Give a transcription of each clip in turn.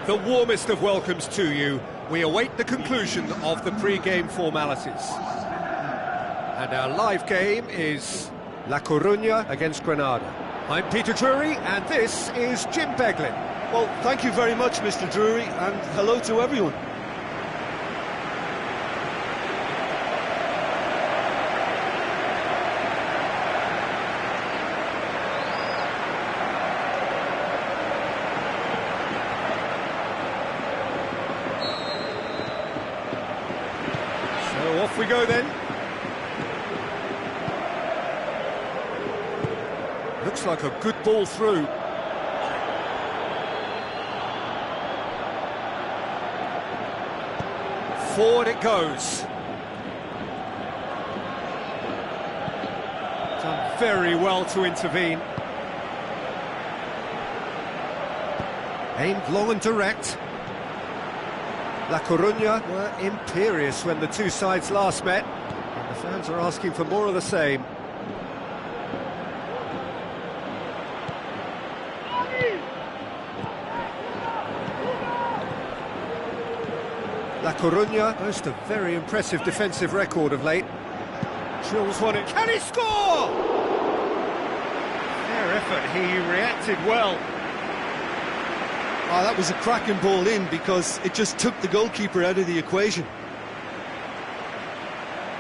The warmest of welcomes to you. We await the conclusion of the pre-game formalities. And our live game is La Coruña against Granada. I'm Peter Drury, and this is Jim Beglin. Well, thank you very much, Mr. Drury, and hello to everyone. So off we go then. Looks like a good ball through. Forward it goes. Done very well to intervene. Aimed long and direct. La Coruña were imperious when the two sides last met, and the fans are asking for more of the same. La Coruña boast a very impressive defensive record of late. Drills one in. Can he score? Fair effort, he reacted well. Oh, that was a cracking ball in because it just took the goalkeeper out of the equation.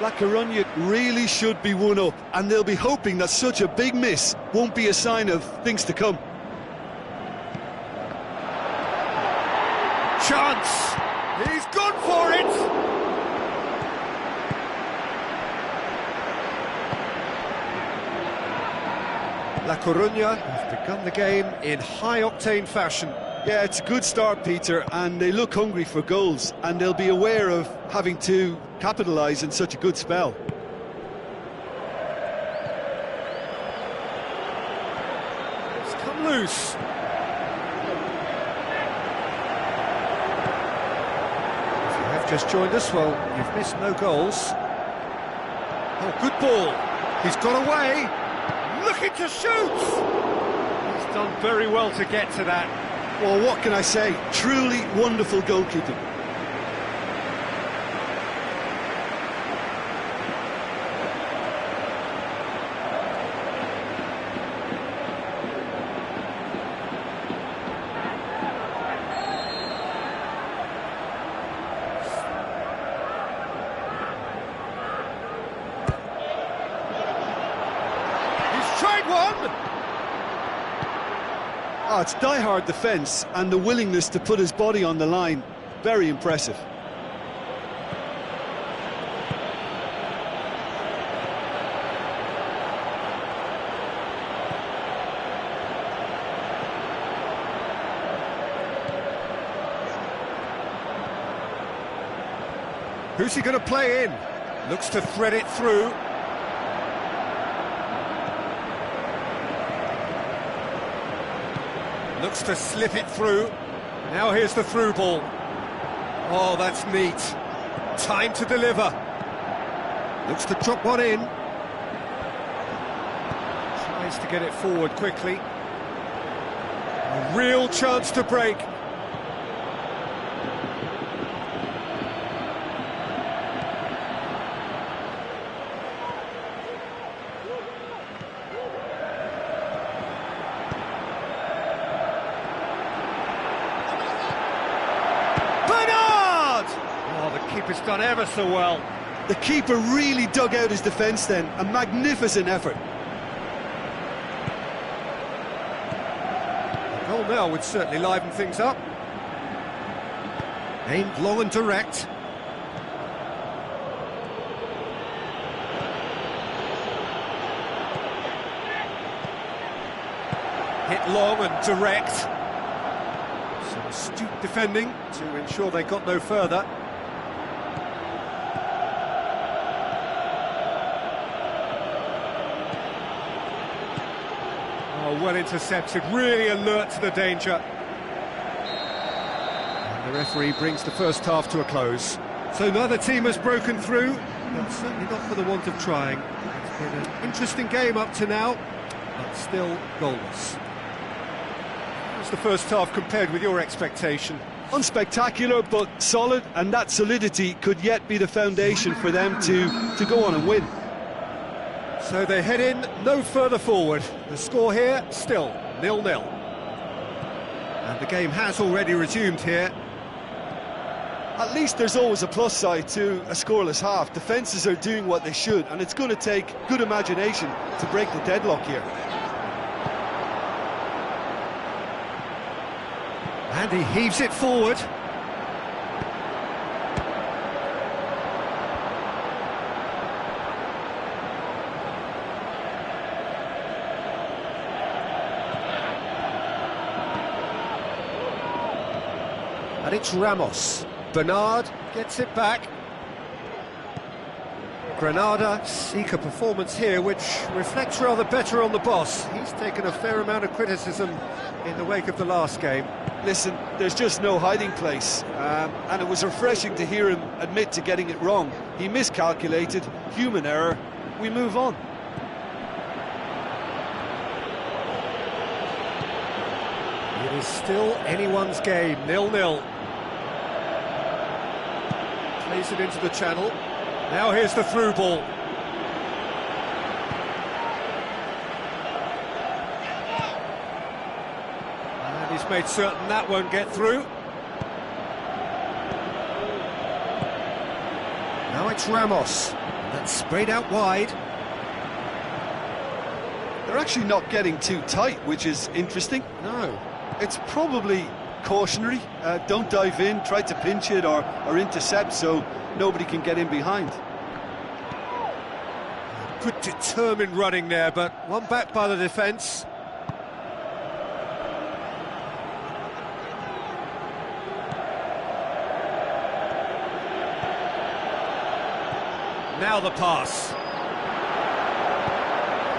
La Coruña really should be one up, and they'll be hoping that such a big miss won't be a sign of things to come. Chance! He's gone for it! La Coruña have begun the game in high-octane fashion. Yeah, it's a good start, Peter, and they look hungry for goals, and they'll be aware of having to capitalise in such a good spell. It's come loose. If you have just joined us, well, you've missed no goals. Oh, good ball. He's got away. Looking to shoot! He's done very well to get to that. Well, what can I say? Truly wonderful goalkeeping. He's tried one! Oh, it's die-hard defence and the willingness to put his body on the line. Very impressive. Who's he going to play in? Looks to thread it through. Looks to slip it through. Now here's the through ball. Oh, that's neat. Time to deliver. Looks to drop one in. Tries to get it forward quickly. A real chance to break. Keeper's done ever so well. The keeper really dug out his defence then. A magnificent effort. A goal now would certainly liven things up. Aimed long and direct. Hit long and direct. Some astute defending to ensure they got no further. Oh, well intercepted, really alert to the danger. And the referee brings the first half to a close. So neither team has broken through, but certainly not for the want of trying. It's been an interesting game up to now, but still goalless. How's the first half compared with your expectation? Unspectacular but solid, and that solidity could yet be the foundation for them to go on and win. So they head in no further forward. The score here still 0-0. And the game has already resumed here. At least there's always a plus side to a scoreless half. Defences are doing what they should, and it's going to take good imagination to break the deadlock here. And he heaves it forward. And it's Ramos. Bernard gets it back. Granada seek a performance here which reflects rather better on the boss. He's taken a fair amount of criticism in the wake of the last game. Listen, there's just no hiding place, and it was refreshing to hear him admit to getting it wrong. He miscalculated, human error, we move on. It is still anyone's game, 0-0. Plays it into the channel. Now here's the through ball. And he's made certain that won't get through. Now it's Ramos. That's sprayed out wide. They're actually not getting too tight, which is interesting. No. It's probably cautionary. Don't dive in, try to pinch it or intercept so nobody can get in behind. Good determined running there, but one back by the defence. Now the pass.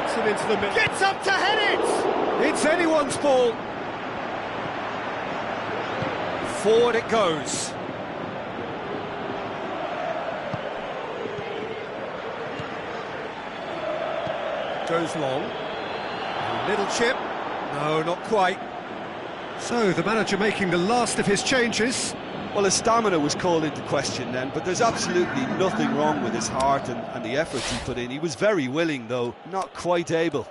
Gets it into the middle. Gets up to head it! It's anyone's ball. Forward it goes. Goes long. A little chip. No, not quite. So, the manager making the last of his changes. Well, his stamina was called into question then, but there's absolutely nothing wrong with his heart and the effort he put in. He was very willing, though, not quite able.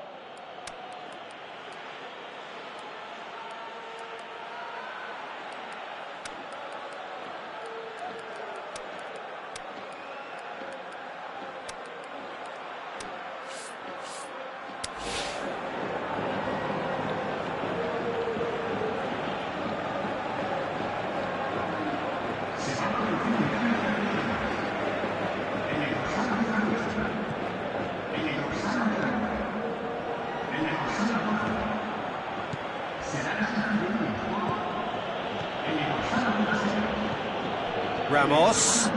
Ramos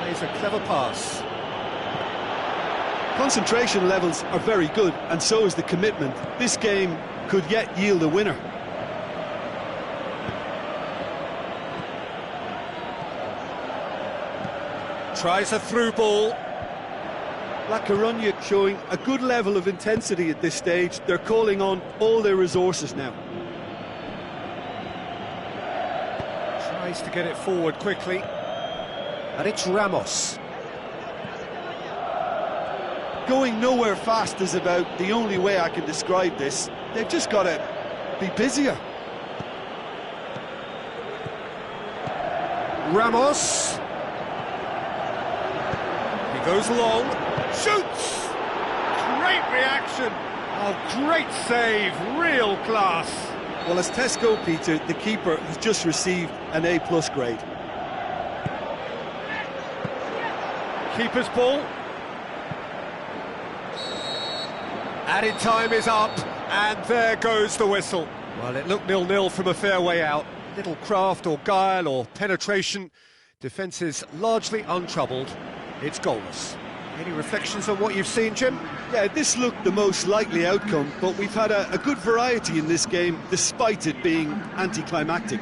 plays a clever pass. Concentration levels are very good, and so is the commitment. This game could yet yield a winner. Tries a through ball. La Coruña showing a good level of intensity at this stage. They're calling on all their resources now. Tries to get it forward quickly. And it's Ramos. Going nowhere fast is about the only way I can describe this. They've just got to be busier. Ramos. He goes long. Shoots! Great reaction. Oh, great save. Real class. Well, as Tesco, Peter, the keeper has just received an A+ grade. Keeper's ball. Added time is up, and there goes the whistle. Well, it looked 0-0 from a fair way out. Little craft or guile or penetration. Defence is largely untroubled. It's goalless. Any reflections on what you've seen, Jim? Yeah, this looked the most likely outcome, but we've had a good variety in this game, despite it being anticlimactic.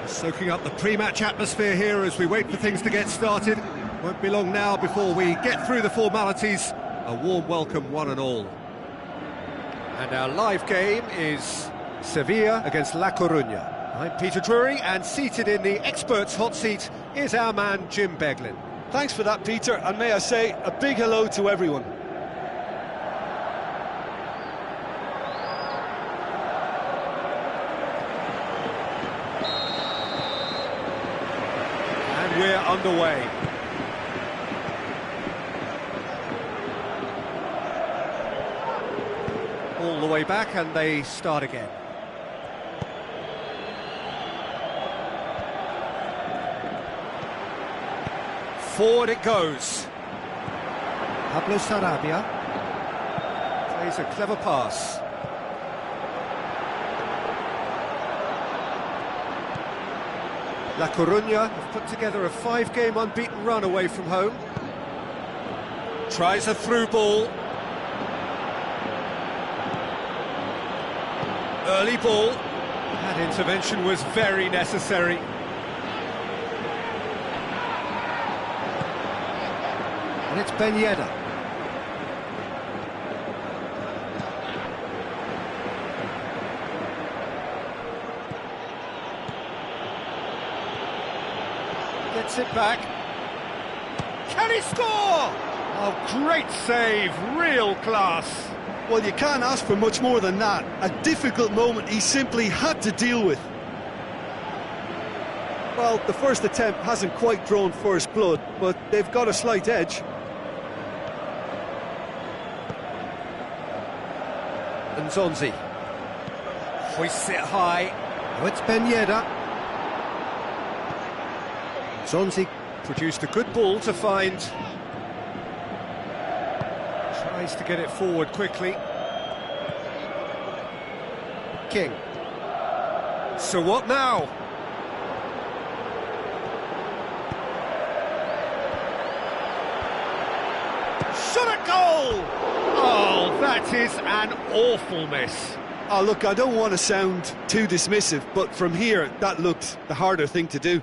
Soaking up the pre-match atmosphere here as we wait for things to get started. Won't be long now before we get through the formalities. A warm welcome, one and all. And our live game is Sevilla against La Coruña. I'm Peter Drury, and seated in the experts' hot seat is our man Jim Beglin. Thanks for that, Peter, and may I say a big hello to everyone. And we're underway. All the way back, and they start again. Forward it goes. Pablo Sarabia plays a clever pass. La Coruña have put together a 5-game unbeaten run away from home. Tries a through ball. Early ball. That intervention was very necessary. And it's Ben Yedder. Gets it back. Can he score? Oh, great save, real class. Well, you can't ask for much more than that. A difficult moment he simply had to deal with. Well, the first attempt hasn't quite drawn first blood, but they've got a slight edge. And Zonzi hoists it high. Oh, it's Ben Yedder. Zonzi produced a good ball to find. Tries to get it forward quickly. King. So what now? Shot at goal! Oh, that is an awful miss. Oh, look, I don't want to sound too dismissive, but from here, that looked the harder thing to do.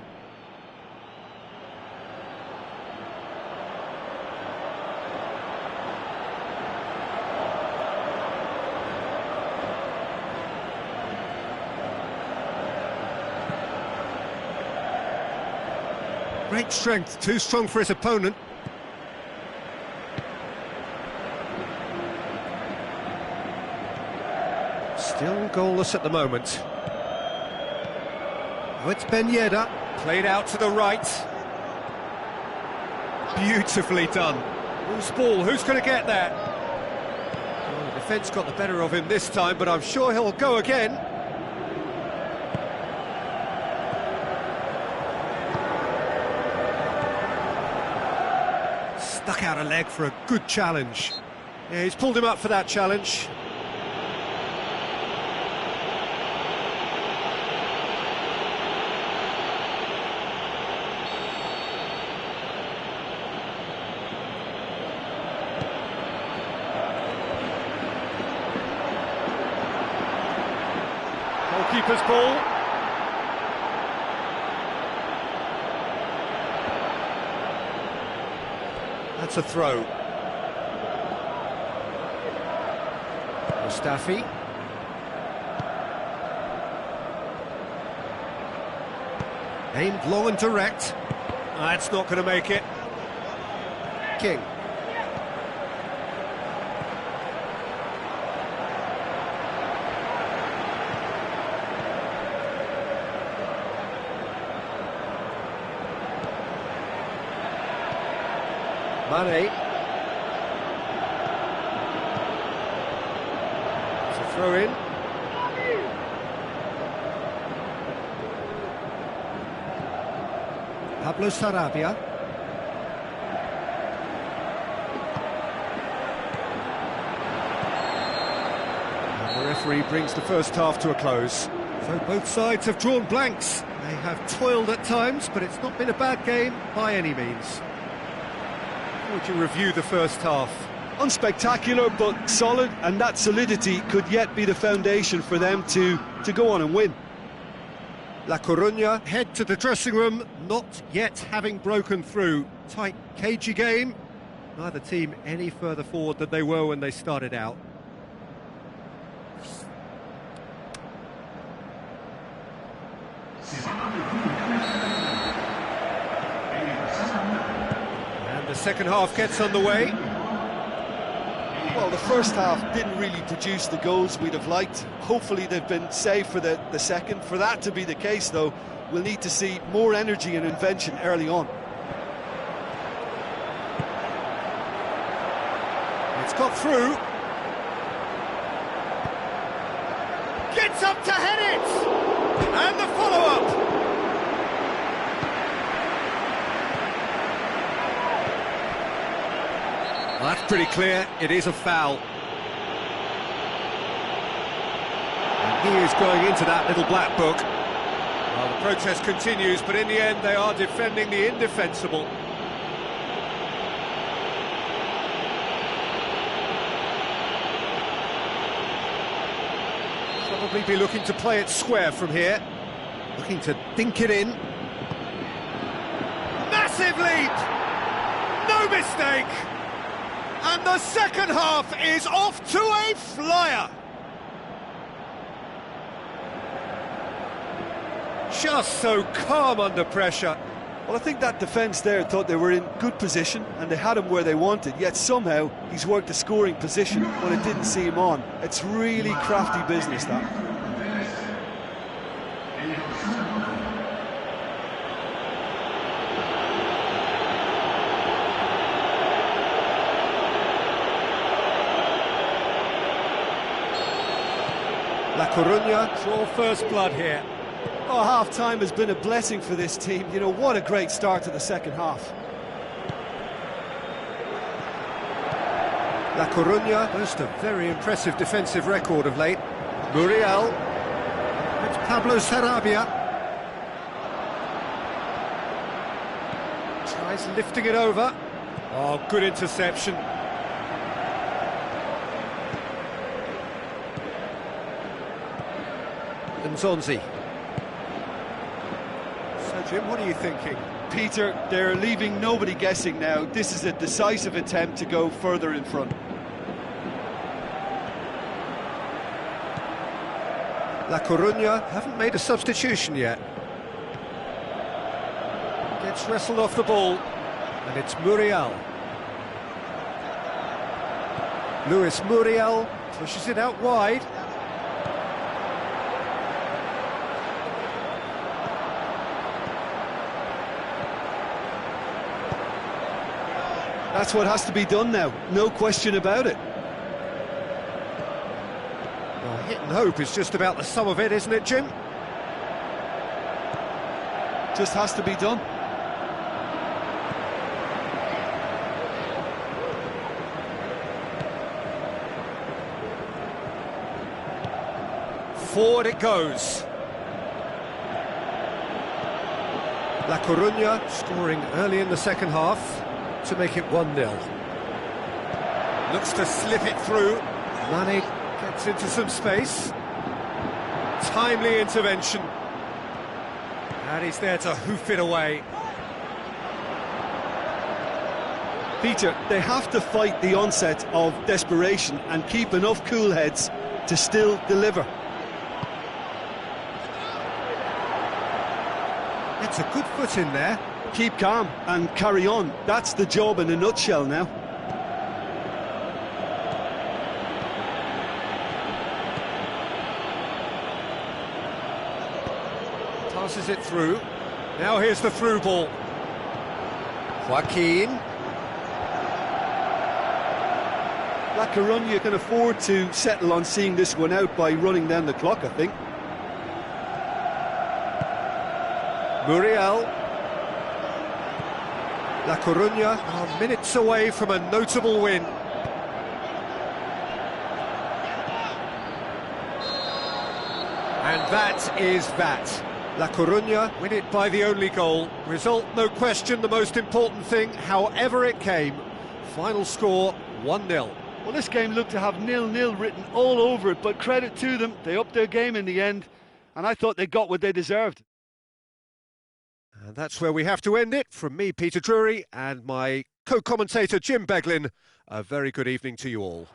Great strength, too strong for his opponent. Still goalless at the moment. Oh, it's Ben Yedder, played out to the right. Beautifully done. Loose ball, who's going to get that? Oh, the defence got the better of him this time, but I'm sure he'll go again. Stuck out a leg for a good challenge. Yeah, he's pulled him up for that challenge. Goalkeeper's ball. That's a throw. Mustafi. Aimed low and direct. That's not going to make it. King. Mane. It's a throw in. Pablo Sarabia. And the referee brings the first half to a close. So both sides have drawn blanks. They have toiled at times, but it's not been a bad game by any means. How would you review the first half? Unspectacular, but solid, and that solidity could yet be the foundation for them to go on and win. La Coruña head to the dressing room, not yet having broken through. Tight, cagey game. Neither team any further forward than they were when they started out. And the second half gets underway. Well, the first half didn't really produce the goals we'd have liked. Hopefully they've been saved for the second. For that to be the case, though, we'll need to see more energy and invention early on. It's got through. Gets up to head it! And the follow-up! Well, that's pretty clear, it is a foul. And he is going into that little black book. Well, the protest continues, but in the end they are defending the indefensible. Probably be looking to play it square from here. Looking to dink it in. Massive leap! No mistake! And the second half is off to a flyer. Just so calm under pressure. Well, I think that defence there thought they were in good position and they had him where they wanted, yet somehow he's worked a scoring position when it didn't see him on. It's really crafty business, that. La Coruña draw first blood here. Oh, half-time has been a blessing for this team. You know, what a great start to the second half. La Coruña boast a very impressive defensive record of late. Muriel. It's Pablo Sarabia. Tries lifting it over. Oh, good interception. Nzonzi. So, Jim, what are you thinking? Peter, they're leaving nobody guessing now. This is a decisive attempt to go further in front. La Coruña haven't made a substitution yet. Gets wrestled off the ball, and it's Muriel. Luis Muriel pushes it out wide. That's what has to be done now, no question about it. Well, hit and hope is just about the sum of it, isn't it, Jim? Just has to be done. Forward it goes. La Coruña scoring early in the second half to make it 1-0. Looks to slip it through. Mane gets into some space. Timely intervention. And he's there to hoof it away. Peter, they have to fight the onset of desperation and keep enough cool heads to still deliver. It's a good foot in there. Keep calm and carry on. That's the job in a nutshell now. Passes it through. Now here's the through ball. Joaquin. La Coruña can afford to settle on seeing this one out by running down the clock, I think. Muriel. La Coruña are minutes away from a notable win. And that is that. La Coruña win it by the only goal. Result, no question, the most important thing, however it came. Final score, 1-0. Well, this game looked to have 0-0 written all over it, but credit to them, they upped their game in the end, and I thought they got what they deserved. And that's where we have to end it. From me, Peter Drury, and my co-commentator, Jim Beglin, a very good evening to you all.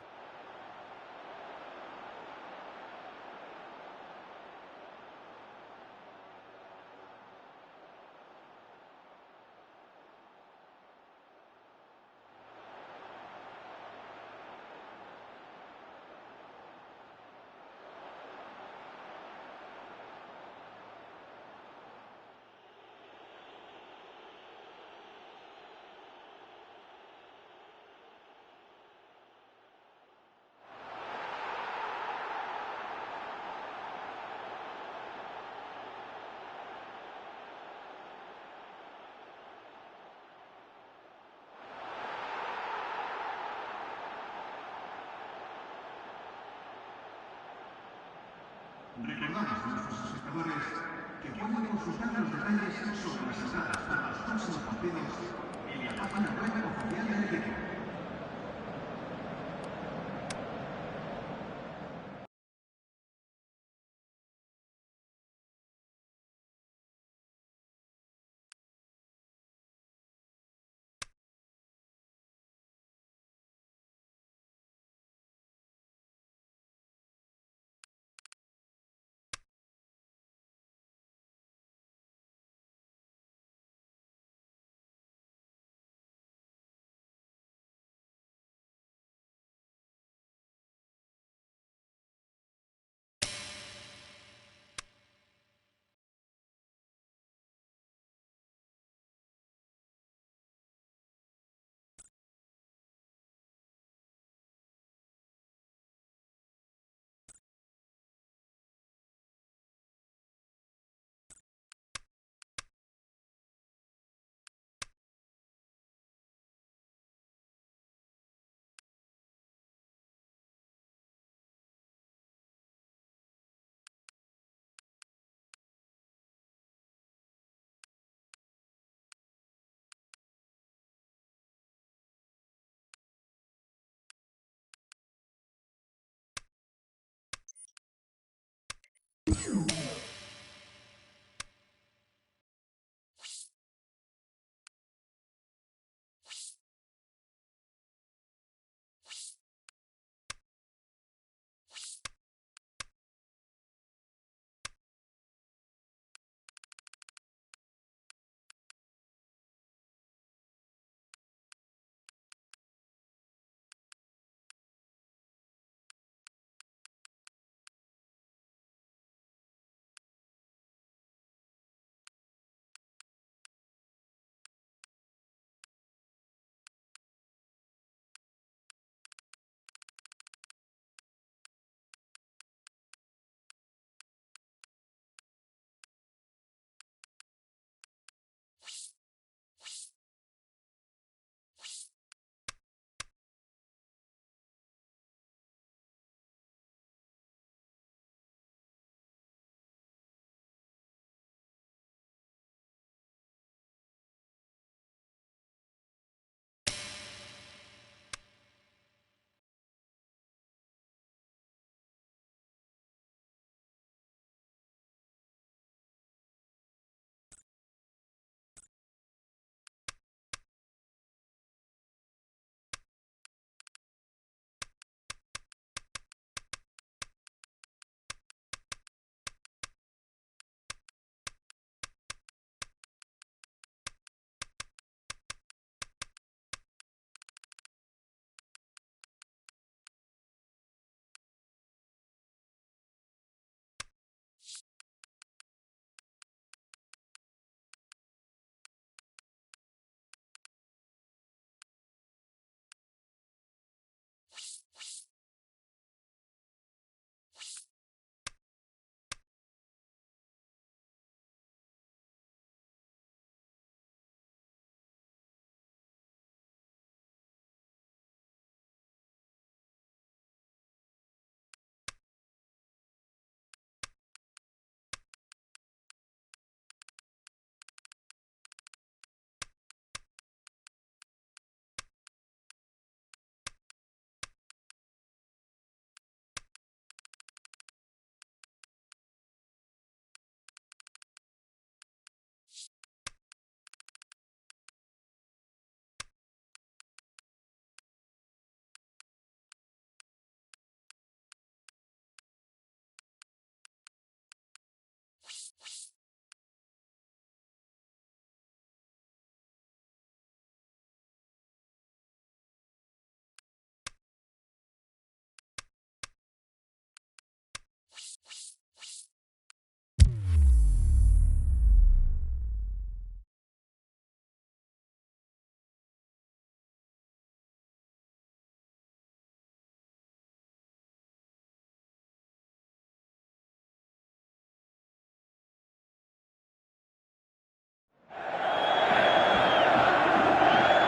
Recordamos a nuestros espectadores que pueden consultar los detalles sobre las entradas para los próximos partidos en la página web oficial del equipo.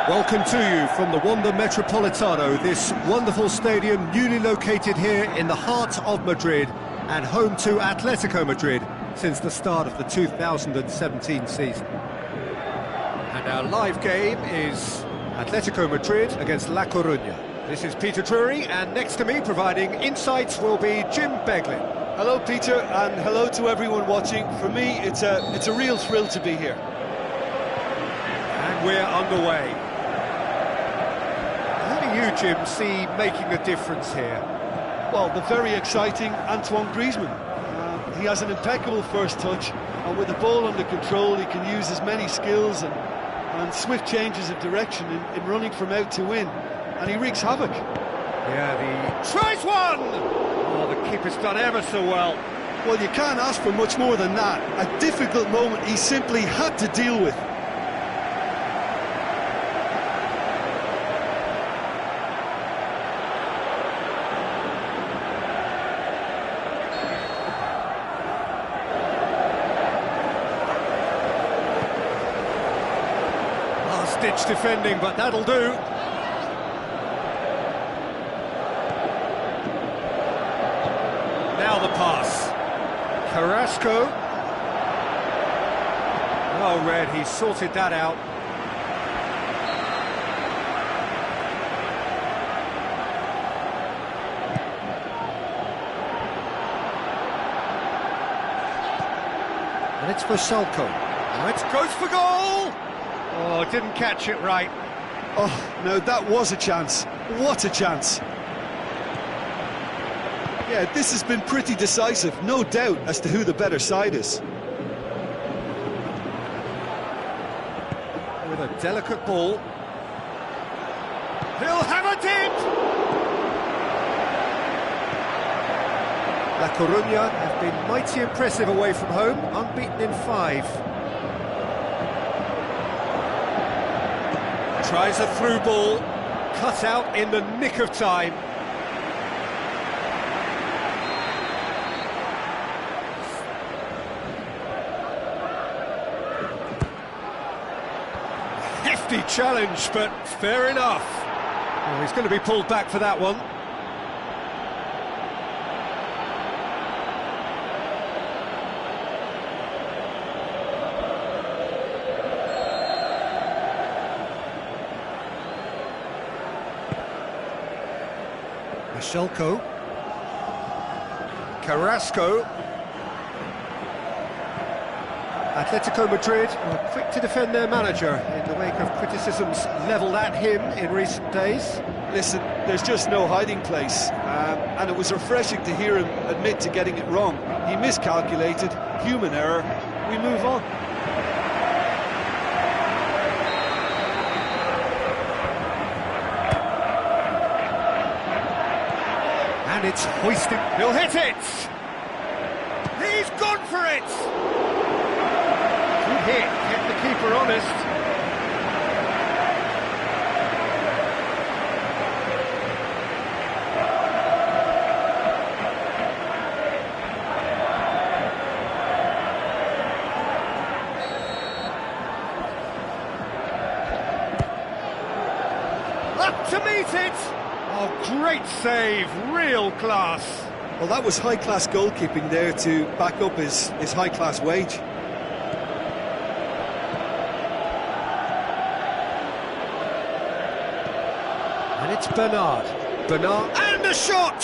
Welcome to you from the Wanda Metropolitano, this wonderful stadium newly located here in the heart of Madrid and home to Atletico Madrid since the start of the 2017 season. And our live game is Atletico Madrid against La Coruña. This is Peter Drury, and next to me providing insights will be Jim Beglin. Hello, Peter, and hello to everyone watching. For me, it's a real thrill to be here. And we're underway. Who do you, Jim, see making a difference here? Well, the very exciting Antoine Griezmann. He has an impeccable first touch, and with the ball under control, he can use his many skills and swift changes of direction in running from out to in, and he wreaks havoc. Yeah, tries one! Oh, the keeper's done ever so well. Well, you can't ask for much more than that. A difficult moment he simply had to deal with. Last-ditch defending, but that'll do. Now the pass. Carrasco. Well read, he sorted that out. And it's for Schalke. Now it goes for goal! Oh, didn't catch it right. Oh, no, that was a chance. What a chance. Yeah, this has been pretty decisive, no doubt, as to who the better side is. With a delicate ball. He'll have it in! La Coruña have been mighty impressive away from home, unbeaten in 5. Tries a through ball, cut out in the nick of time. Hefty challenge, but fair enough. Oh, he's going to be pulled back for that one. Schalke. Carrasco. Atletico Madrid were quick to defend their manager in the wake of criticisms levelled at him in recent days. Listen, there's just no hiding place, and it was refreshing to hear him admit to getting it wrong. He miscalculated, human error, we move on. And it's hoisted, he'll hit it! He's gone for it! Good hit, kept the keeper honest. Up to meet it! Oh, great save, real class. Well, that was high-class goalkeeping there to back up his high-class wage. And it's Bernard. Bernard, and the shot!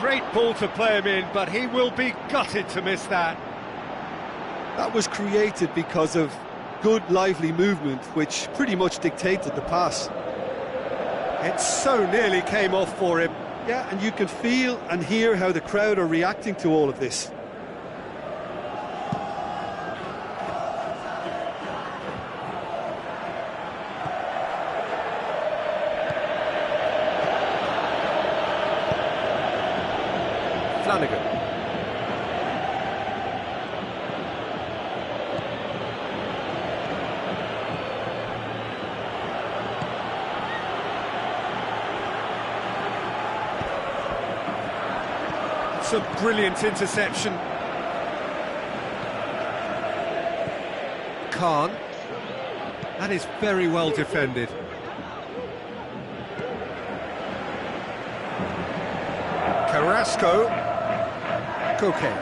Great ball to play him in, but he will be gutted to miss that. That was created because of good, lively movement, which pretty much dictated the pass. It so nearly came off for him. Yeah, and you can feel and hear how the crowd are reacting to all of this. Flanagan. It's a brilliant interception. Khan. That is very well defended. Carrasco. Koke.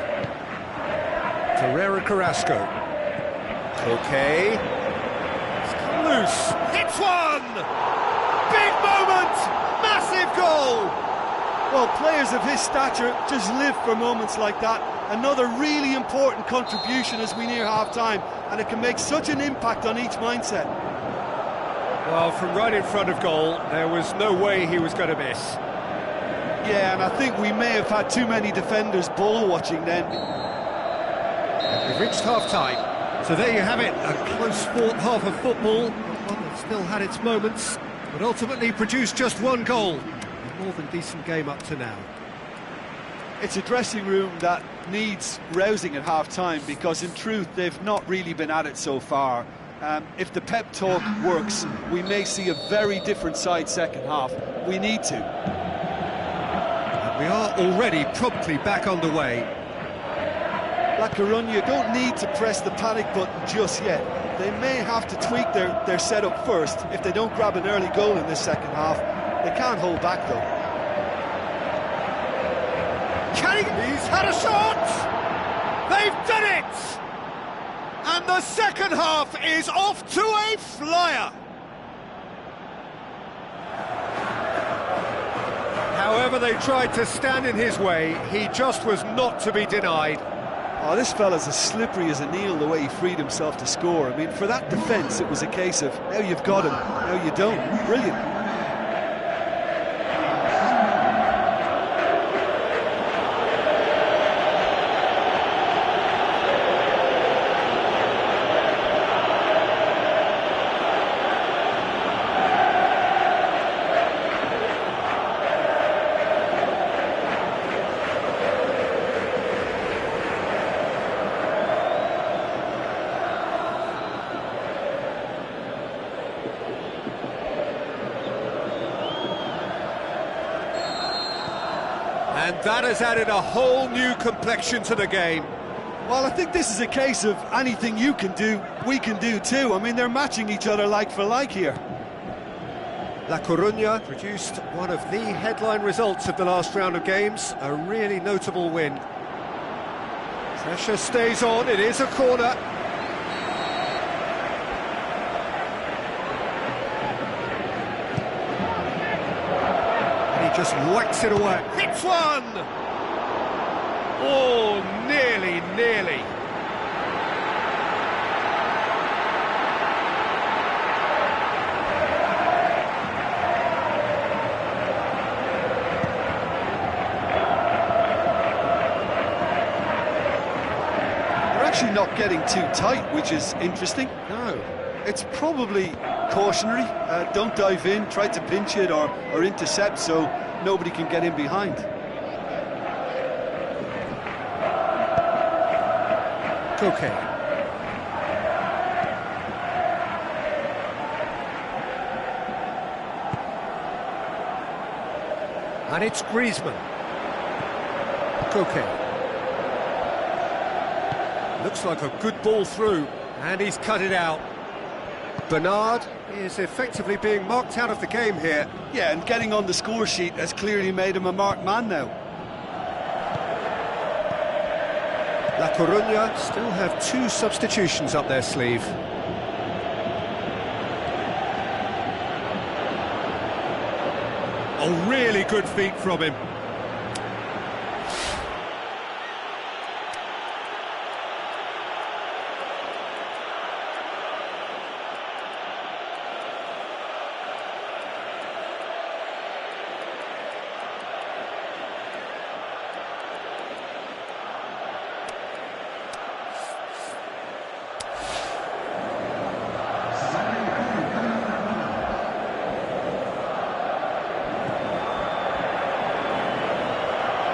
Torreira Carrasco. Koke. It's come loose. Hits one! Big moment! Massive goal! Well, players of his stature just live for moments like that. Another really important contribution as we near half-time, and it can make such an impact on each mindset. Well, from right in front of goal, there was no way he was going to miss. Yeah, and I think we may have had too many defenders ball-watching then. We've reached half-time, so there you have it, a close-fought half of football, one that still had its moments, but ultimately produced just one goal. A more than decent game up to now. It's a dressing room that needs rousing at half-time, because in truth they've not really been at it so far. If the pep talk works, we may see a very different side second half. We need to. And we are already promptly back underway. La Coruña don't need to press the panic button just yet. They may have to tweak their setup first. If they don't grab an early goal in this second half, they can't hold back though. He's had a shot! They've done it! And the second half is off to a flyer! However they tried to stand in his way, he just was not to be denied. Oh, this fella's as slippery as an eel the way he freed himself to score. I mean, for that defence, it was a case of, now you've got him, now you don't. Brilliant. And that has added a whole new complexion to the game. Well, I think this is a case of anything you can do, we can do too. I mean, they're matching each other like for like here. La Coruña produced one of the headline results of the last round of games, a really notable win. Pressure stays on, it is a corner. Just whacks it away. Hits one! Oh, nearly. They're actually not getting too tight, which is interesting. No. It's probably cautionary. Don't dive in, try to pinch it or intercept so nobody can get in behind. Koke. And it's Griezmann. Koke. Looks like a good ball through, and he's cut it out. Bernard is effectively being marked out of the game here. Yeah, and getting on the score sheet has clearly made him a marked man now. La Coruña still have two substitutions up their sleeve. A really good feat from him.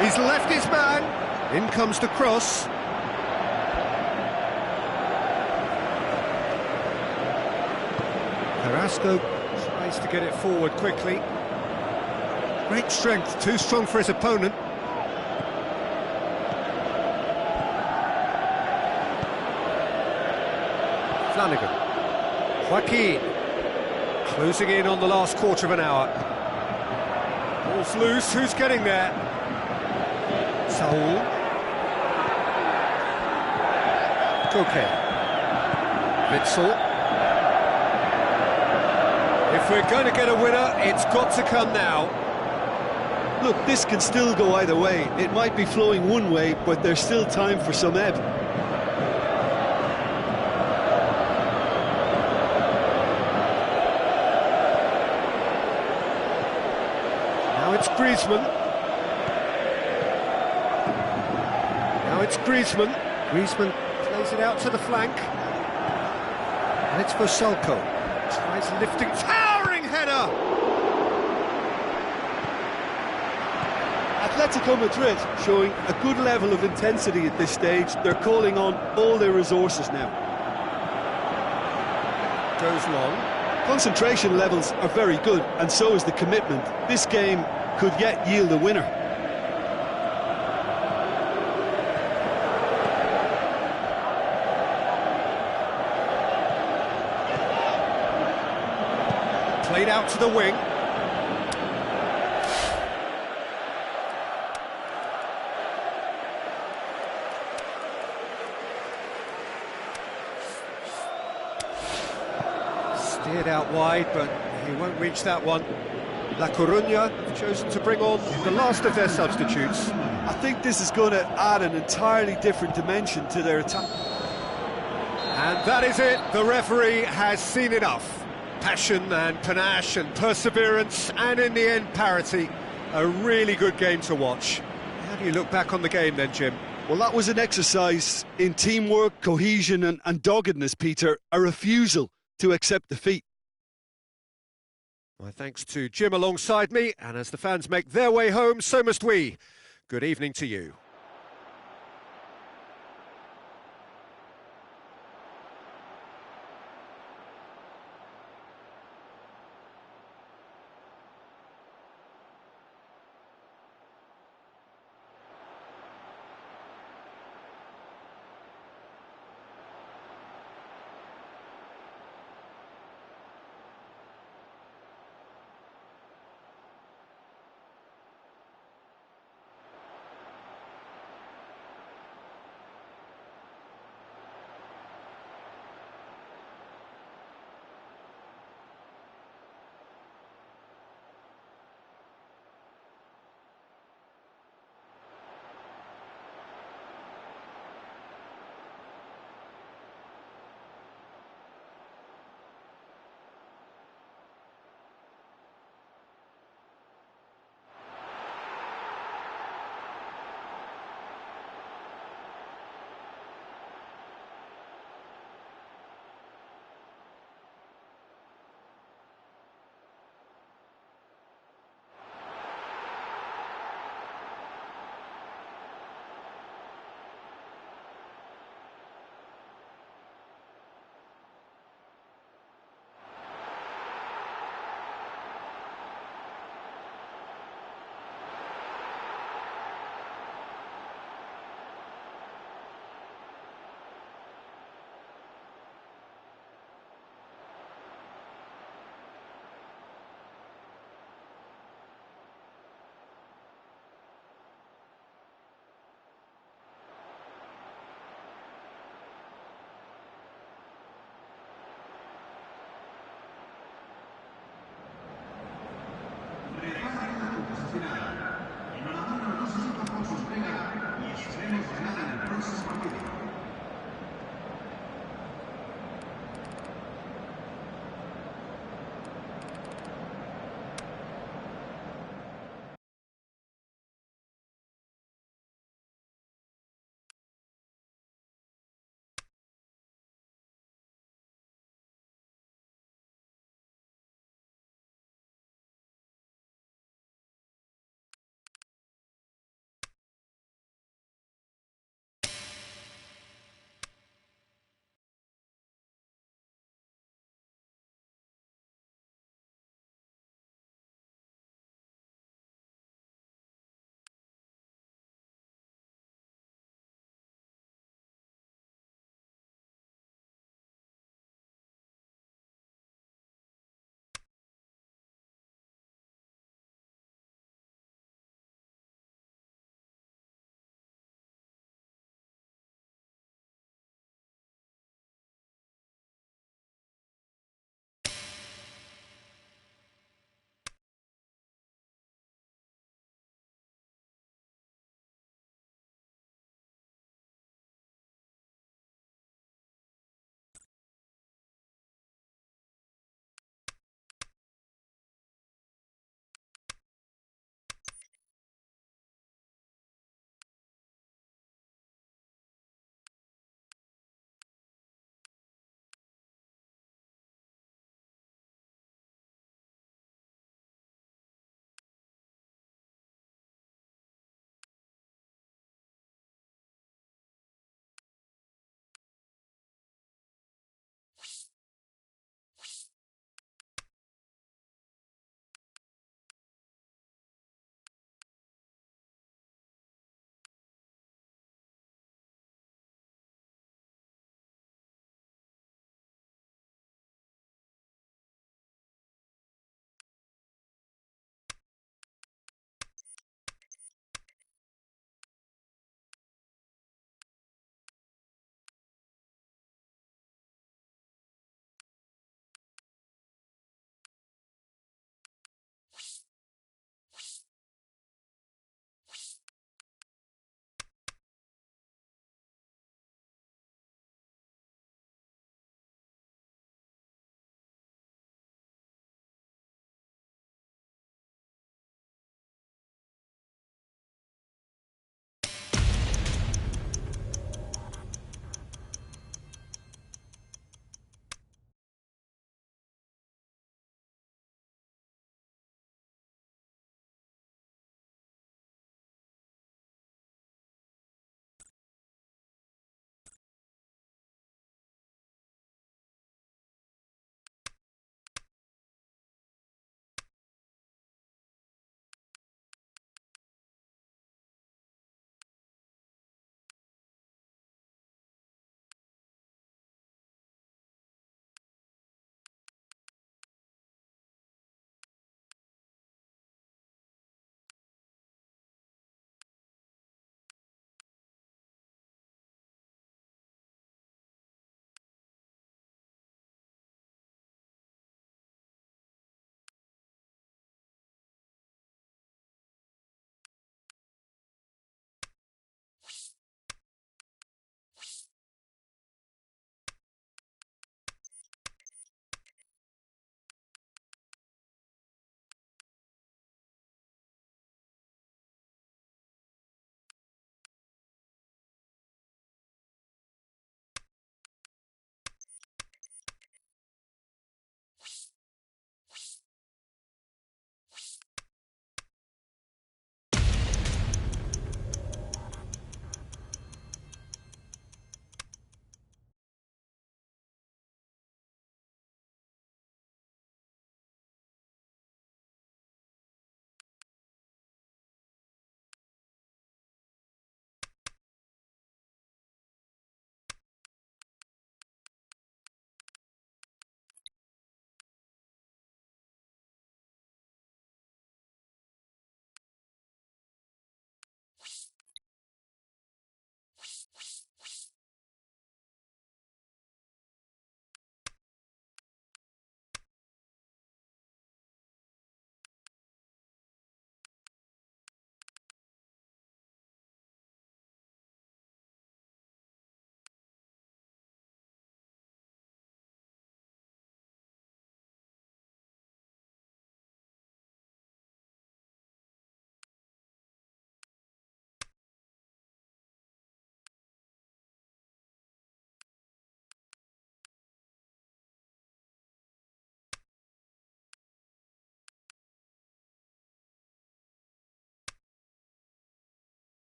He's left his man. In comes the cross. Carrasco tries to get it forward quickly. Great strength, too strong for his opponent. Flanagan. Joaquin, closing in on the last quarter of an hour. Ball's loose, who's getting there? Saul. Koke. Witsel. If we're going to get a winner, it's got to come now. Look, this can still go either way. It might be flowing one way, but there's still time for some ebb. Now it's Griezmann. Now it's Griezmann. Griezmann plays it out to the flank. And it's Vrsaljko. Tries lifting, towering header! Atletico Madrid showing a good level of intensity at this stage. They're calling on all their resources now. Goes long. Concentration levels are very good, and so is the commitment. This game could yet yield a winner. Played out to the wing. Steered out wide, but he won't reach that one. La Coruña have chosen to bring on the last of their substitutes. I think this is going to add an entirely different dimension to their attack. And that is it. The referee has seen enough. Passion and panache and perseverance, and in the end, parity. A really good game to watch. How do you look back on the game then, Jim? Well, that was an exercise in teamwork, cohesion and doggedness, Peter. A refusal to accept defeat. My thanks to Jim alongside me, and as the fans make their way home, so must we. Good evening to you.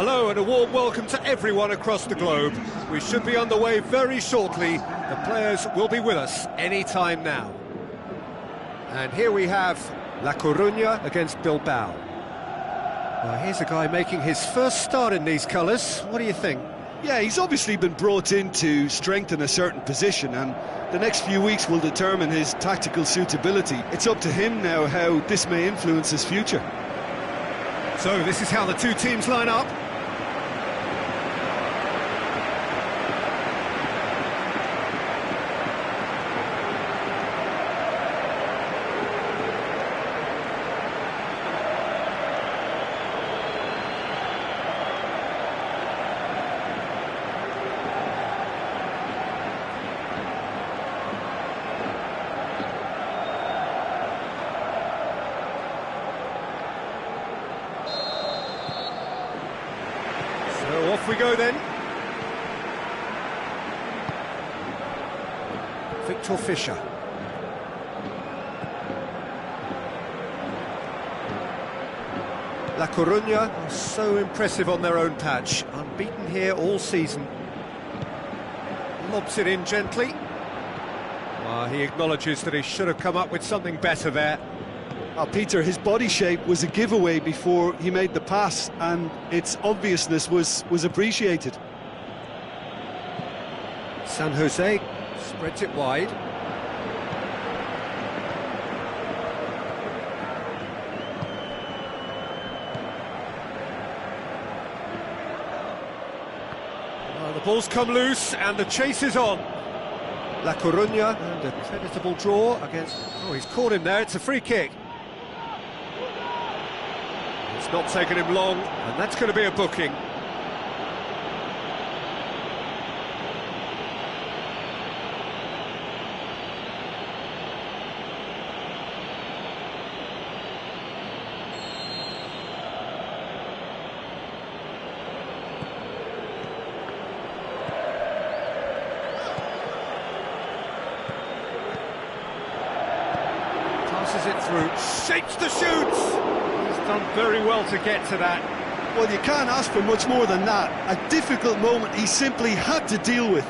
Hello and a warm welcome to everyone across the globe. We should be underway very shortly. The players will be with us any time now. And here we have La Coruña against Bilbao. Well, here's a guy making his first start in these colours. What do you think? Yeah, he's obviously been brought in to strengthen a certain position, and the next few weeks will determine his tactical suitability. It's up to him now how this may influence his future. So this is how the two teams line up. So off we go then. Victor Fischer. La Coruña are so impressive on their own patch. Unbeaten here all season. Lobs it in gently. He acknowledges that he should have come up with something better there. Peter, his body shape was a giveaway before he made the pass, and its obviousness was appreciated. San Jose spreads it wide. Well, the ball's come loose and the chase is on. La Coruña, and a creditable draw against... Oh, he's caught him there, it's a free kick. It's not taken him long, and that's going to be a booking. Passes it through, shapes the shoots! Done very well to get to that. Well, you can't ask for much more than that. A difficult moment he simply had to deal with.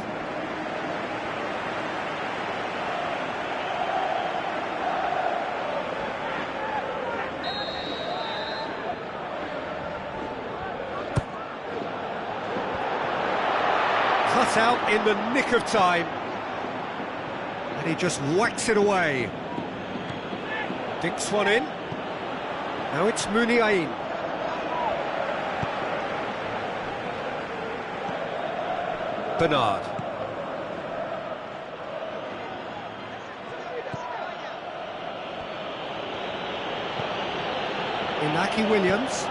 Cut out in the nick of time. And he just whacks it away. Dinks one in. Now it's Muniain. Bernard. Inaki Williams.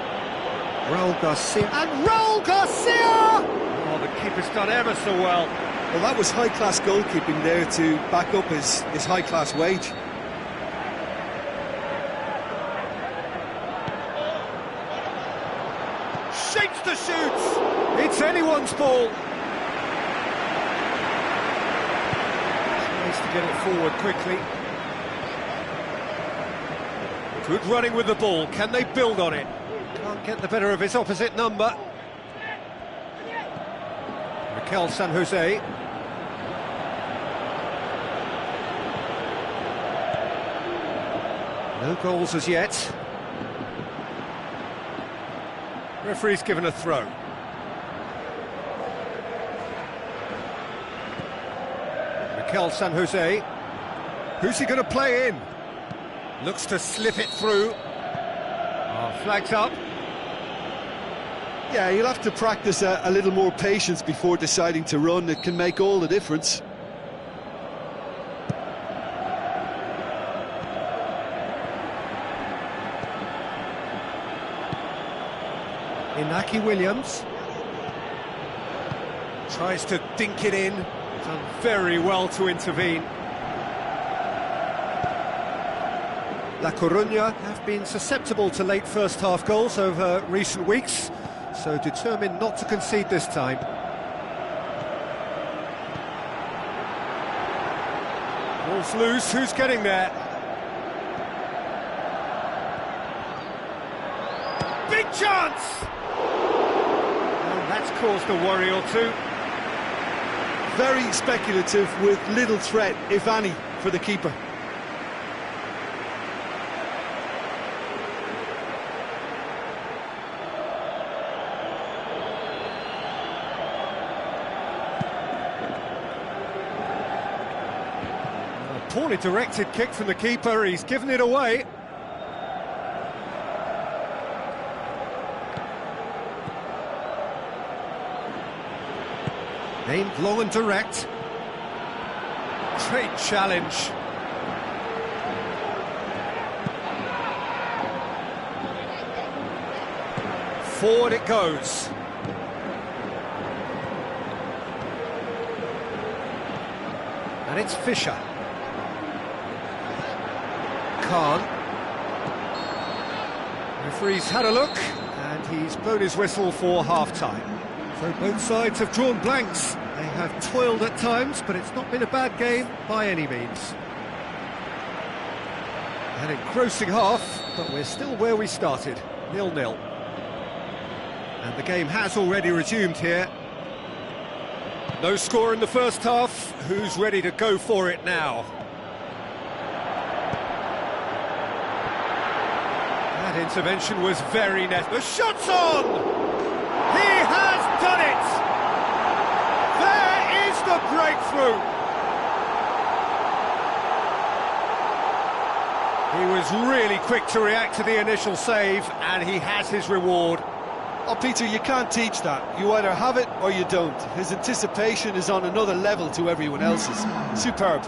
Raul Garcia. And Raul Garcia! Oh, the keeper's done ever so well. Well, that was high-class goalkeeping there to back up his high-class wage. Shapes the shoots! It's anyone's ball! Tries to get it forward quickly. Good running with the ball, can they build on it? Can't get the better of his opposite number. Mikel San Jose. No goals as yet. Referee's given a throw. Mikel San Jose. Who's he going to play in? Looks to slip it through. Flags up. Yeah, you'll have to practice a little more patience before deciding to run. It can make all the difference. Inaki Williams tries to dink it in, done very well to intervene. La Coruña have been susceptible to late first-half goals over recent weeks, so determined not to concede this time. Ball's loose, who's getting there? Big chance! That's caused a worry or two. Very speculative with little threat, if any, for the keeper. A poorly directed kick from the keeper, he's given it away. Aimed long and direct. Great challenge. Forward it goes. And it's Fisher. Khan. Referee's had a look, and he's blown his whistle for half-time. So both sides have drawn blanks. They have toiled at times, but it's not been a bad game by any means. An engrossing half, but we're still where we started, 0-0. And the game has already resumed here. No score in the first half. Who's ready to go for it now? That intervention was very net. The shot's on! He has done it! There is the breakthrough! He was really quick to react to the initial save, and he has his reward. Oh, Peter, you can't teach that. You either have it or you don't. His anticipation is on another level to everyone else's. Superb.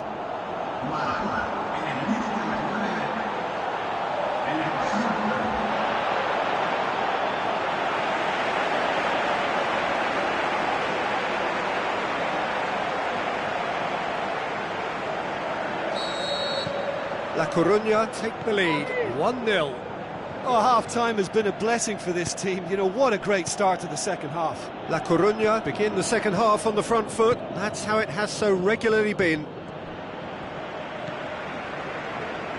La Coruña take the lead, 1-0. Oh, half-time has been a blessing for this team. You know, what a great start to the second half. La Coruña begin the second half on the front foot. That's how it has so regularly been.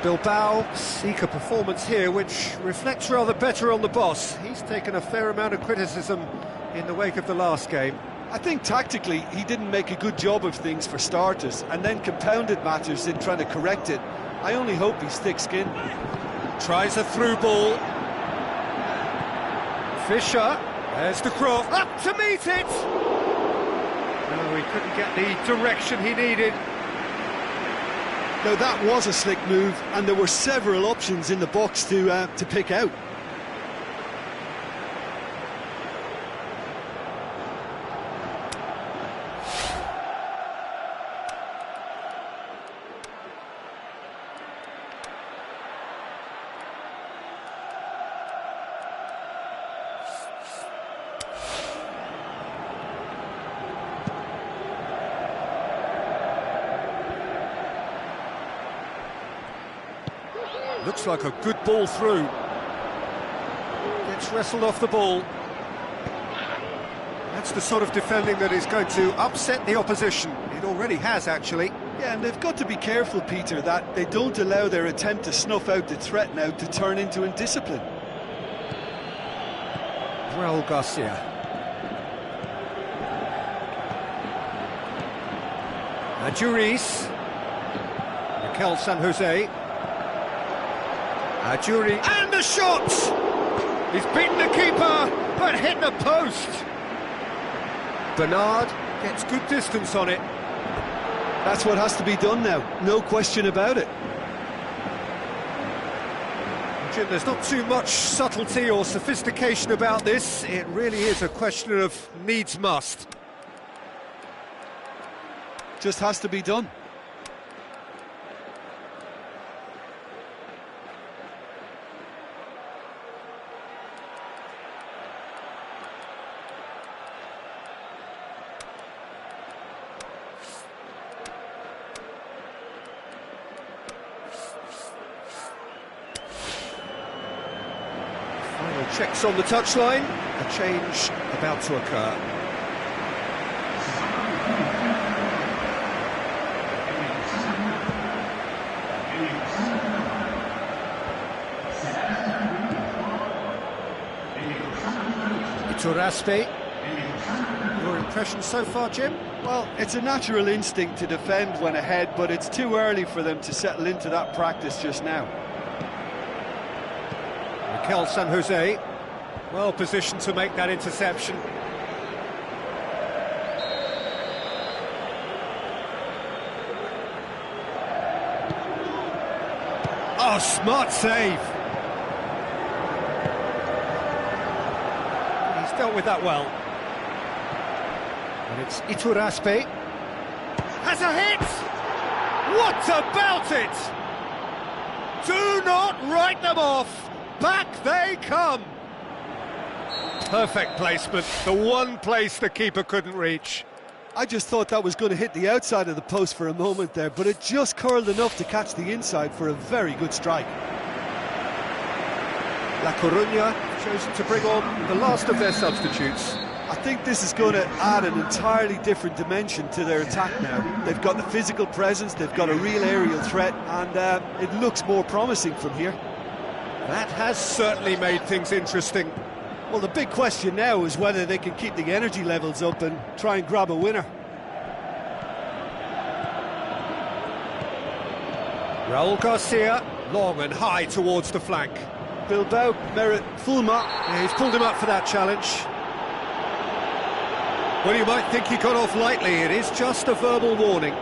Bilbao seek a performance here which reflects rather better on the boss. He's taken a fair amount of criticism in the wake of the last game. I think tactically he didn't make a good job of things for starters, and then compounded matters in trying to correct it. I only hope he's thick-skinned. Tries a through ball. Fisher, there's the cross, up to meet it! No, he couldn't get the direction he needed. Now that was a slick move, and there were several options in the box to pick out. Looks like a good ball through. Gets wrestled off the ball. That's the sort of defending that is going to upset the opposition. It already has, actually. Yeah, and they've got to be careful, Peter, that they don't allow their attempt to snuff out the threat now to turn into indiscipline. Raul Garcia. Aduriz. Mikel San Jose. Adjuri, and the shot! He's beaten the keeper, but hit the post. Bernard gets good distance on it. That's what has to be done now, no question about it. Jim, there's not too much subtlety or sophistication about this. It really is a question of needs must. Just has to be done. Checks on the touchline, a change about to occur. Iturraspe. impressions so far, Jim? Well, it's a natural instinct to defend when ahead, but it's too early for them to settle into that practice just now. Mikel San Jose, well positioned to make that interception. Oh, smart save. He's dealt with that well. And it's Iturraspe. Has a hit! What about it? Do not write them off. Back they come. Perfect placement. The one place the keeper couldn't reach. I just thought that was going to hit the outside of the post for a moment there, but it just curled enough to catch the inside for a very good strike. La Coruña chosen to bring on the last of their substitutes. I think this is going to add an entirely different dimension to their attack now. They've got the physical presence, they've got a real aerial threat, and it looks more promising from here. That has certainly made things interesting. Well, the big question now is whether they can keep the energy levels up and try and grab a winner. Raul Garcia, long and high towards the flank. Bilbao merit full mark. Yeah, he's pulled him up for that challenge. Well, you might think he got off lightly. It is just a verbal warning.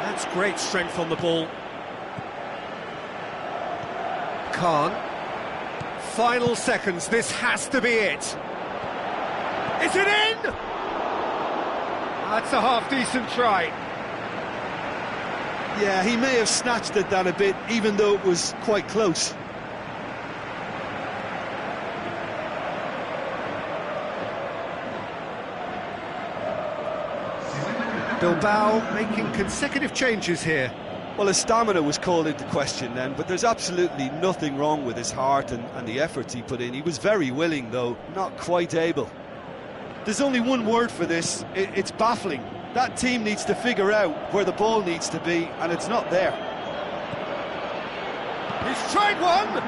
That's great strength on the ball. Khan. Final seconds, this has to be it. Is it in? That's a half-decent try. Yeah, he may have snatched it down a bit, even though it was quite close. Bilbao making consecutive changes here. Well, his stamina was called into question then, but there's absolutely nothing wrong with his heart and the efforts he put in. He was very willing, though, not quite able. There's only one word for this, it's baffling. That team needs to figure out where the ball needs to be, and it's not there. He's tried one!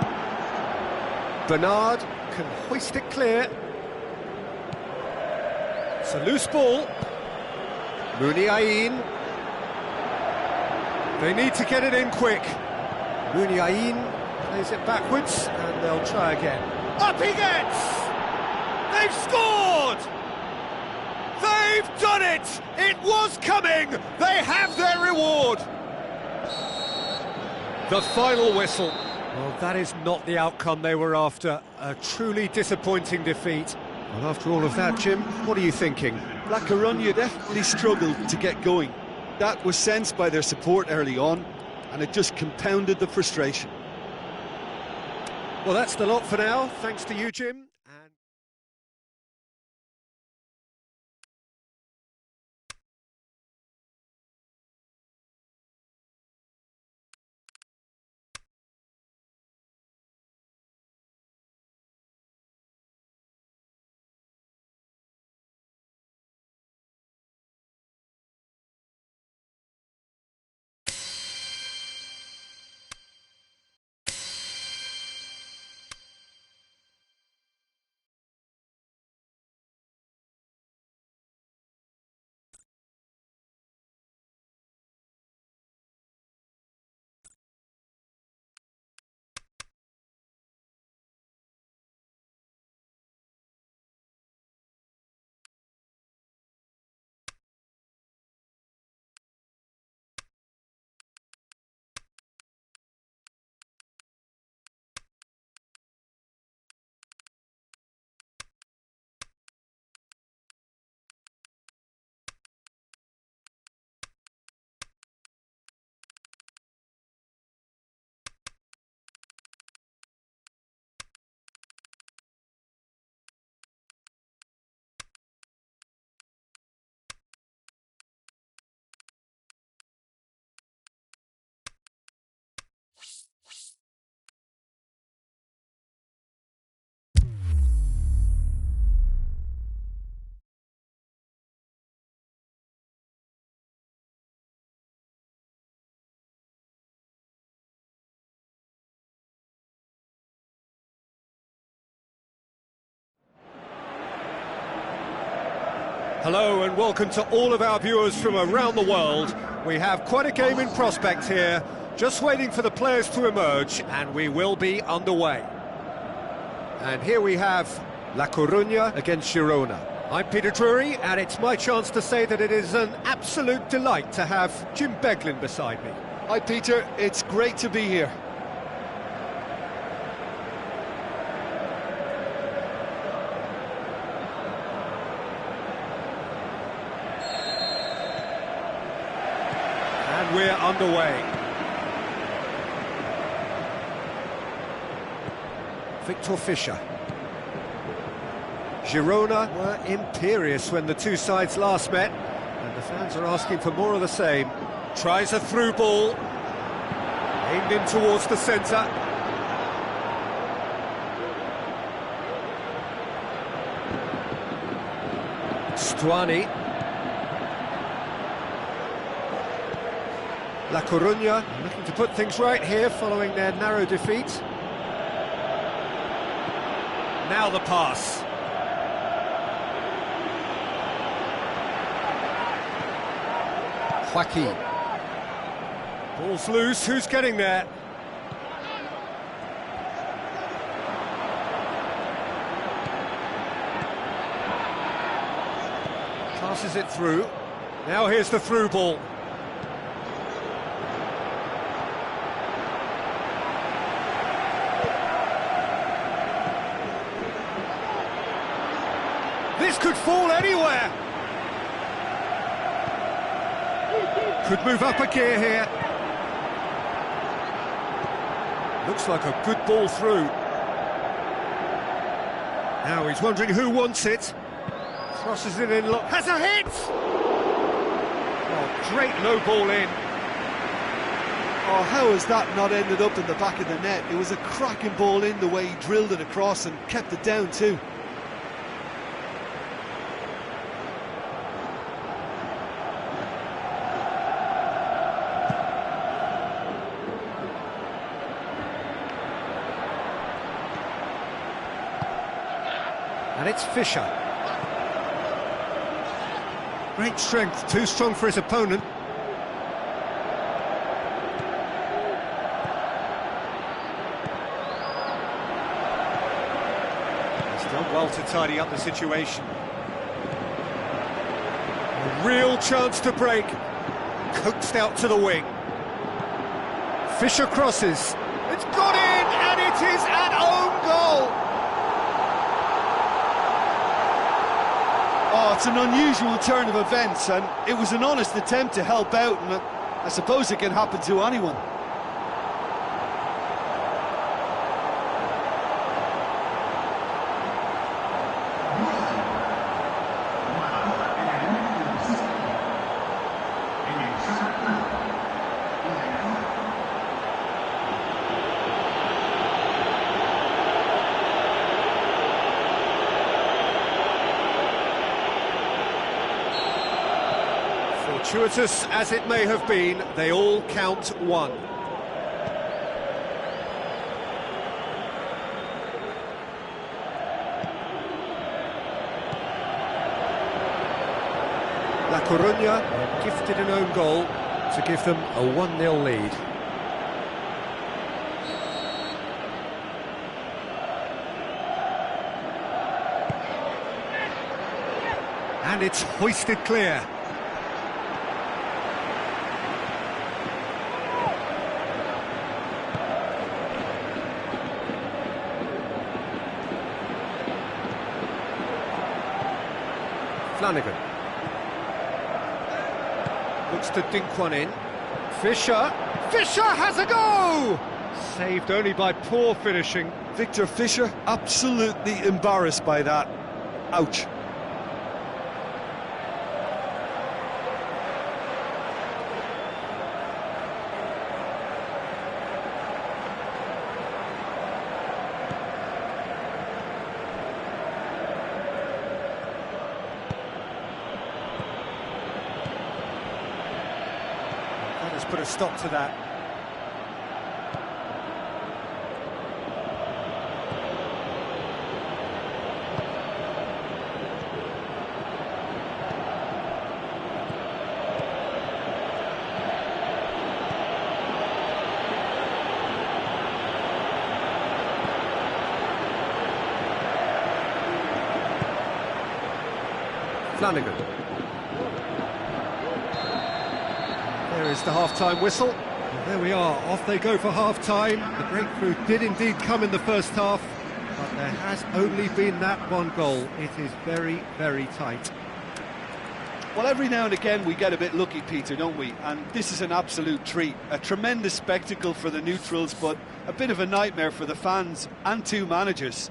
Bernard can hoist it clear. It's a loose ball. Muniain. They need to get it in quick. Muniain plays it backwards, and they'll try again. Up he gets! They've scored! They've done it! It was coming! They have their reward! The final whistle. Well, that is not the outcome they were after. A truly disappointing defeat. Well, after all of that, Jim, what are you thinking? La Coruña definitely struggled to get going. That was sensed by their support early on, and it just compounded the frustration. Well, that's the lot for now. Thanks to you, Jim. Hello and welcome to all of our viewers from around the world. We have quite a game in prospect here, just waiting for the players to emerge, and we will be underway. And here we have La Coruña against Girona. I'm Peter Drury, and it's my chance to say that it is an absolute delight to have Jim Beglin beside me. Hi Peter, it's great to be here. And we're underway. Victor Fischer. Girona were imperious when the two sides last met, and the fans are asking for more of the same. Tries a through ball, aimed in towards the centre. Stuani. La Coruña looking to put things right here following their narrow defeat. Now the pass. Joaquin. Ball's loose, who's getting there? Passes it through. Now here's the through ball. This could fall anywhere. Could move up a gear here. Looks like a good ball through. Now he's wondering who wants it. Crosses it in, has a hit! Oh, great low ball in. Oh, how has that not ended up in the back of the net? It was a cracking ball in the way he drilled it across and kept it down too. And it's Fischer. Great strength, too strong for his opponent. He's done well to tidy up the situation. A real chance to break. Coaxed out to the wing. Fischer crosses. It's got in, and it is an own goal. Oh, it's an unusual turn of events, and it was an honest attempt to help out, and I suppose it can happen to anyone. Fortuitous as it may have been, they all count one. La Coruña gifted an own goal to give them a 1-0 lead. And it's hoisted clear. Flanagan. Looks to dink one in. Fischer. Fischer has a go! Saved only by poor finishing. Victor Fischer, absolutely embarrassed by that. Ouch. That has put a stop to that. Flanagan. There is the half-time whistle. And there we are, off they go for half-time. The breakthrough did indeed come in the first half, but there has only been that one goal. It is very, very tight. Well, every now and again we get a bit lucky, Peter, don't we? And this is an absolute treat. A tremendous spectacle for the neutrals, but a bit of a nightmare for the fans and two managers.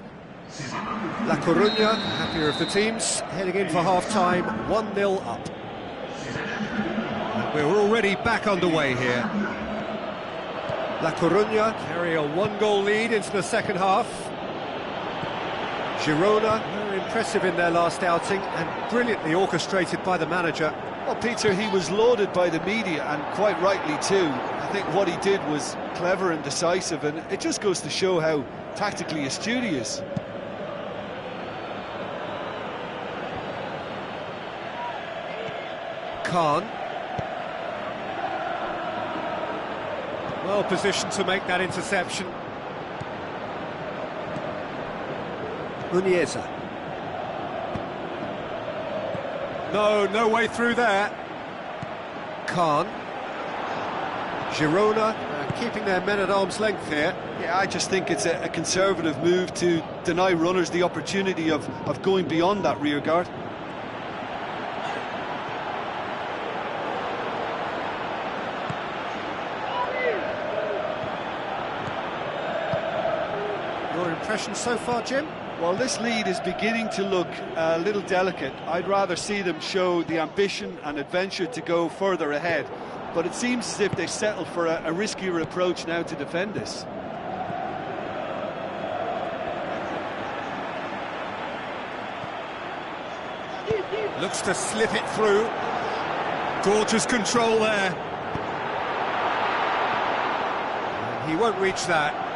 La Coruña, happier of the teams, heading in for half-time, 1-0 up. And we're already back underway here. La Coruña carry a one-goal lead into the second half. Girona were impressive in their last outing and brilliantly orchestrated by the manager. Well, Peter, he was lauded by the media, and quite rightly too. I think what he did was clever and decisive, and it just goes to show how tactically astute he is. Khan. Well positioned to make that interception. Muniesa. No way through there. Khan. Girona keeping their men at arm's length here. Yeah, I just think it's a conservative move to deny runners the opportunity of going beyond that rear guard. Your impression so far, Jim? Well, this lead is beginning to look a little delicate. I'd rather see them show the ambition and adventure to go further ahead. But it seems as if they settle for a riskier approach now to defend this. Looks to slip it through. Gorgeous control there. He won't reach that.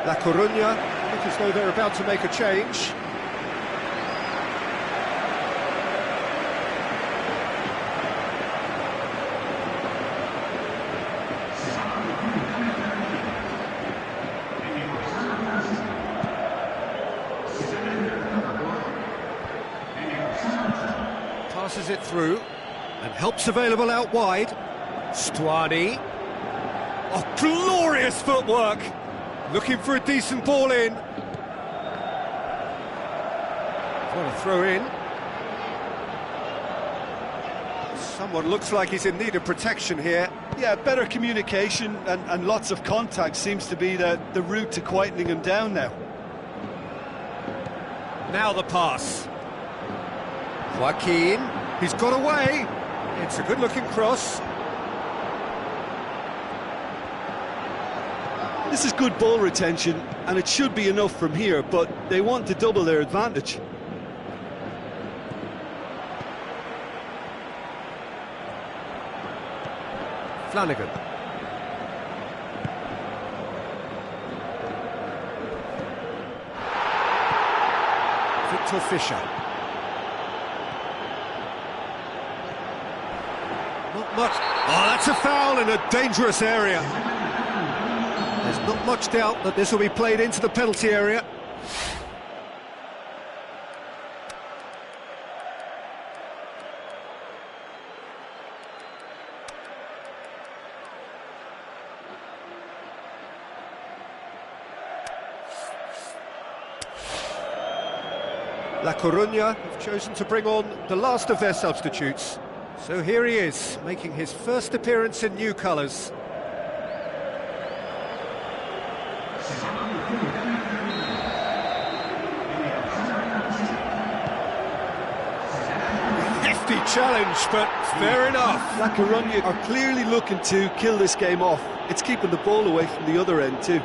La Coruña look as though they're about to make a change. Passes it through and helps available out wide. Stuani. Oh, glorious footwork! Looking for a decent ball in. What a throw in. Someone looks like he's in need of protection here. Yeah, better communication and lots of contact seems to be the route to quietening him down now. Now the pass. Joaquin, he's got away. It's a good-looking cross. This is good ball retention, and it should be enough from here, but they want to double their advantage. Flanagan. Victor Fischer. Not much. Oh, that's a foul in a dangerous area. There's not much doubt that this will be played into the penalty area. La Coruña have chosen to bring on the last of their substitutes. So here he is, making his first appearance in new colours. Hefty challenge, but fair enough. La Coruña are clearly looking to kill this game off. It's keeping the ball away from the other end too.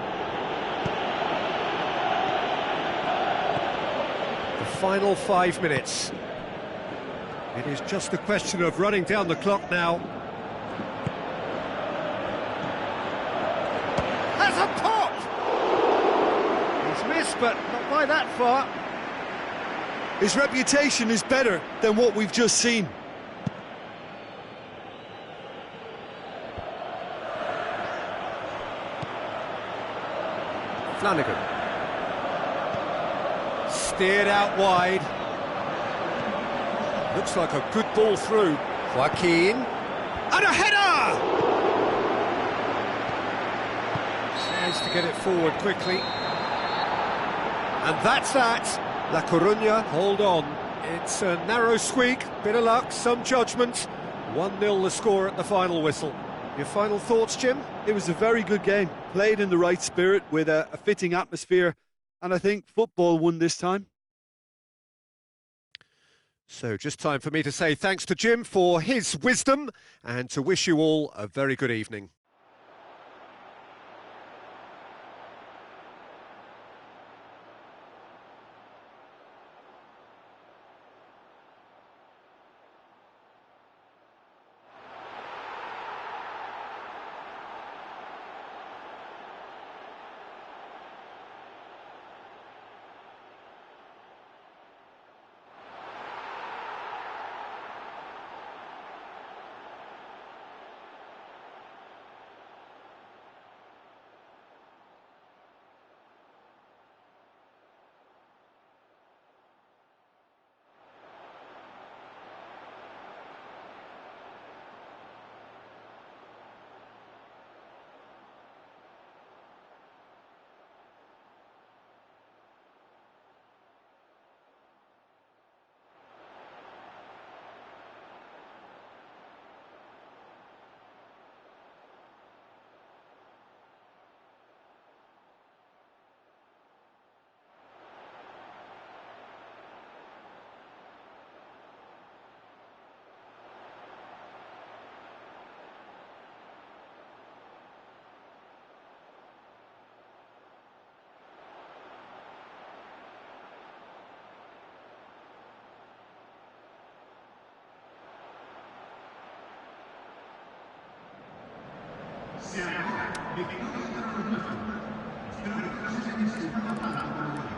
The final 5 minutes. It is just a question of running down the clock now. Has a pop! He's missed, but not by that far. His reputation is better than what we've just seen. Flanagan. Steered out wide. Looks like a good ball through. Joaquin. And a header! Tries to get it forward quickly. And that's that. La Coruña hold on. It's a narrow squeak, bit of luck, some judgment. 1-0 the score at the final whistle. Your final thoughts, Jim? It was a very good game, played in the right spirit with a fitting atmosphere, and I think football won this time. So just time for me to say thanks to Jim for his wisdom and to wish you all a very good evening. Se acabó. Victoria para los nuestros. Espero que todos hayan disfrutado tanto como yo.